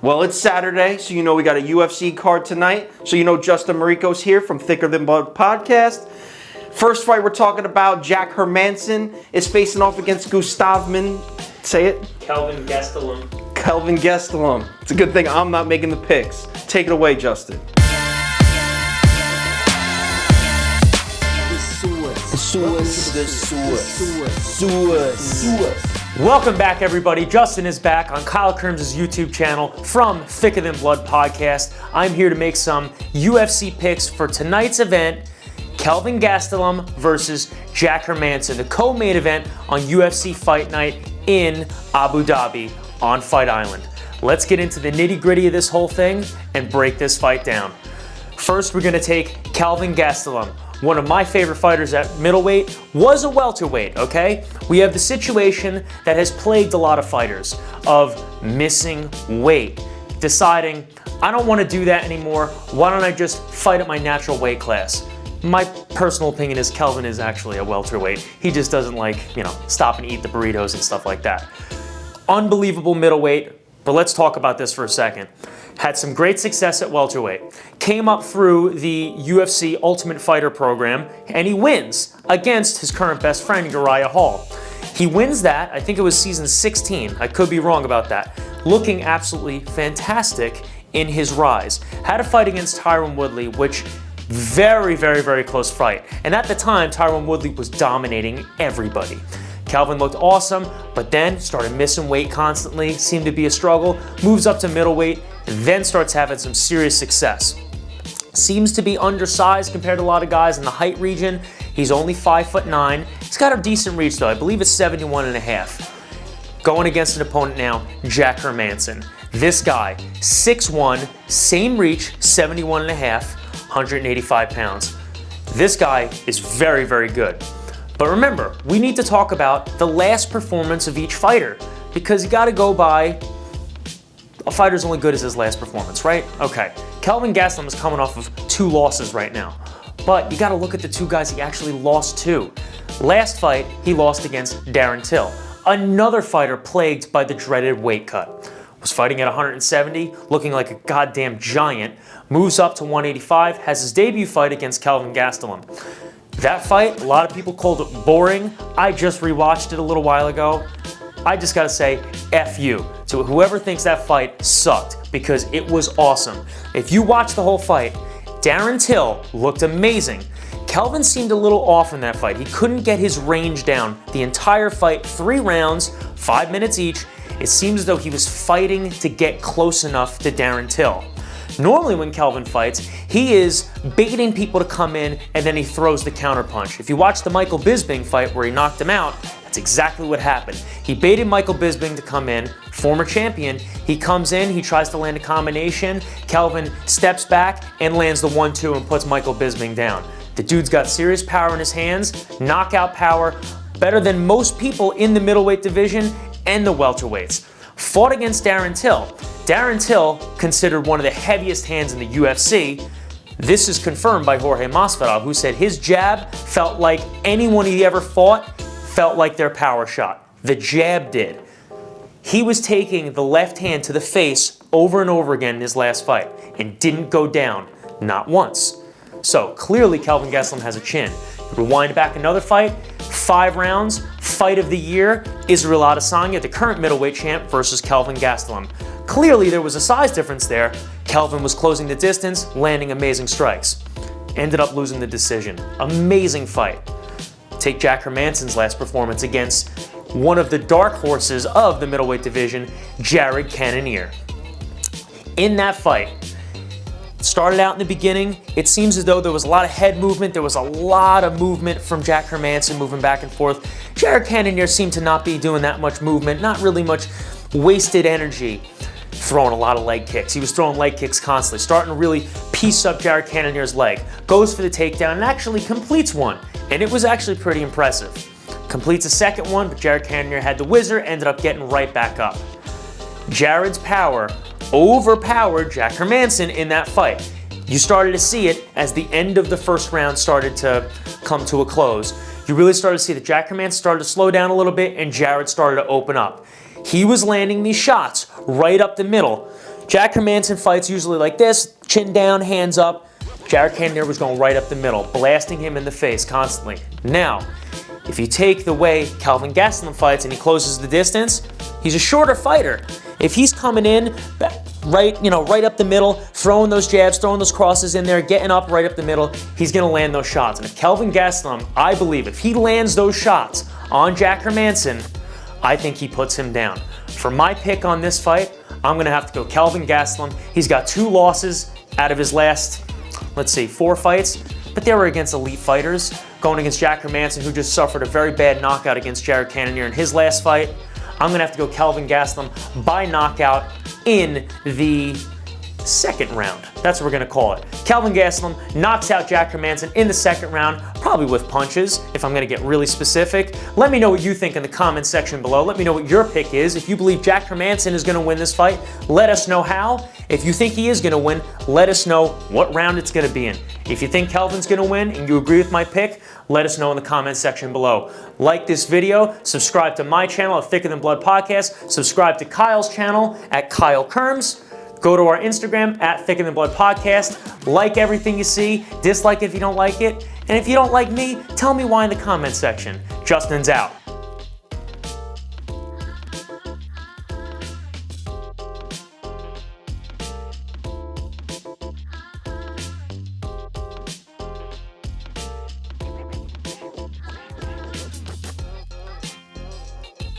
Well, it's Saturday, so you know we got a UFC card tonight. So you know Justin Morieko's here from ThickerThanBloodPodcast. First fight we're talking about, Jack Hermansson is facing off against Gustavman. Say it. Kelvin Gastelum. Kelvin Gastelum. It's a good thing I'm not making the picks. Take it away, Justin. Welcome back, everybody. Justin is back on Kyle Kirms' YouTube channel from Thicker Than Blood Podcast. I'm here to make some UFC picks for tonight's event, Kelvin Gastelum versus Jack Hermansson, the co-main event on UFC Fight Night in Abu Dhabi on Fight Island. Let's get into the nitty-gritty of this whole thing and break this fight down. First, we're going to take Kelvin Gastelum. One of my favorite fighters at middleweight, was a welterweight, okay? We have the situation that has plagued a lot of fighters of missing weight, deciding, I don't want to do that anymore, why don't I just fight at my natural weight class? My personal opinion is Kelvin is actually a welterweight. He just doesn't like, stop and eat the burritos and stuff like that. Unbelievable middleweight, but let's talk about this for a second. Had some great success at welterweight. Came up through the UFC Ultimate Fighter program, and he wins against his current best friend, Uriah Hall. He wins that, I think it was season 16, I could be wrong about that, looking absolutely fantastic in his rise. Had a fight against Tyron Woodley, which very, very, very close fight. And at the time, Tyron Woodley was dominating everybody. Kelvin looked awesome, but then started missing weight constantly, seemed to be a struggle, moves up to middleweight, then starts having some serious success. Seems to be undersized compared to a lot of guys in the height region. He's only 5'9". He's got a decent reach though, I believe it's 71.5. Going against an opponent now, Jack Hermansson. This guy, 6'1", same reach, 71.5, 185 pounds. This guy is very, very good. But remember, we need to talk about the last performance of each fighter because you gotta go by a fighter's only good as his last performance, right? Okay, Kelvin Gastelum is coming off of 2 losses right now, but you gotta look at the 2 guys he actually lost to. Last fight, he lost against Darren Till, another fighter plagued by the dreaded weight cut. Was fighting at 170, looking like a goddamn giant, moves up to 185, has his debut fight against Kelvin Gastelum. That fight, a lot of people called it boring. I just rewatched it a little while ago. I just gotta say, F you to whoever thinks that fight sucked because it was awesome. If you watch the whole fight, Darren Till looked amazing. Kelvin seemed a little off in that fight. He couldn't get his range down the entire fight, 3 rounds, 5 minutes each. It seems as though he was fighting to get close enough to Darren Till. Normally when Kelvin fights, he is baiting people to come in and then he throws the counterpunch. If you watch the Michael Bisping fight where he knocked him out, that's exactly what happened. He baited Michael Bisping to come in, former champion. He comes in, he tries to land a combination. Kelvin steps back and lands the 1-2 and puts Michael Bisping down. The dude's got serious power in his hands, knockout power, better than most people in the middleweight division and the welterweights. Fought against Darren Till. Darren Till, considered one of the heaviest hands in the UFC. This is confirmed by Jorge Masvidal, who said his jab felt like anyone he ever fought felt like their power shot. The jab did. He was taking the left hand to the face over and over again in his last fight and didn't go down, not once. So clearly Kelvin Gastelum has a chin. Rewind back another fight, 5 rounds, fight of the year, Israel Adesanya, the current middleweight champ, versus Kelvin Gastelum. Clearly there was a size difference there. Kelvin was closing the distance, landing amazing strikes. Ended up losing the decision. Amazing fight. Take Jack Hermansson's last performance against one of the dark horses of the middleweight division, Jared Cannonier. In that fight, started out in the beginning, it seems as though there was a lot of head movement, there was a lot of movement from Jack Hermansson moving back and forth. Jared Cannonier seemed to not be doing that much movement, not really much wasted energy, throwing a lot of leg kicks. He was throwing leg kicks constantly, starting to really piece up Jared Cannonier's leg. Goes for the takedown and actually completes one, and it was actually pretty impressive. Completes a second one, but Jared Cannonier had the whizzer, ended up getting right back up. Jared's power overpowered Jack Hermansson in that fight. You started to see it as the end of the first round started to come to a close. You really started to see that Jack Hermansson started to slow down a little bit and Jared started to open up. He was landing these shots right up the middle. Jack Hermansson fights usually like this, chin down, hands up. Jared Cannonier was going right up the middle, blasting him in the face constantly. Now, if you take the way Kelvin Gastelum fights and he closes the distance, he's a shorter fighter. If he's coming in right up the middle, throwing those jabs, throwing those crosses in there, getting up right up the middle, he's going to land those shots. And if Kelvin Gastelum, I believe, if he lands those shots on Jack Hermansson, I think he puts him down. For my pick on this fight, I'm going to have to go Kelvin Gastelum. He's got 2 losses out of his last, 4 fights, but they were against elite fighters, going against Jack Hermansson, who just suffered a very bad knockout against Jared Cannonier in his last fight. I'm going to have to go Kelvin Gastelum by knockout in the second round. That's what we're going to call it. Kelvin Gastelum knocks out Jack Hermansson in the second round, probably with punches, if I'm going to get really specific. Let me know what you think in the comments section below. Let me know what your pick is. If you believe Jack Hermansson is going to win this fight, let us know how. If you think he is going to win, let us know what round it's going to be in. If you think Kelvin's going to win and you agree with my pick, let us know in the comments section below. Like this video, subscribe to my channel at Thicker Than Blood Podcast, subscribe to Kyle's channel at Kyle Kirms. Go to our Instagram at Thicker Than Blood Podcast. Like everything you see, dislike if you don't like it. And if you don't like me, tell me why in the comments section. Justin's out.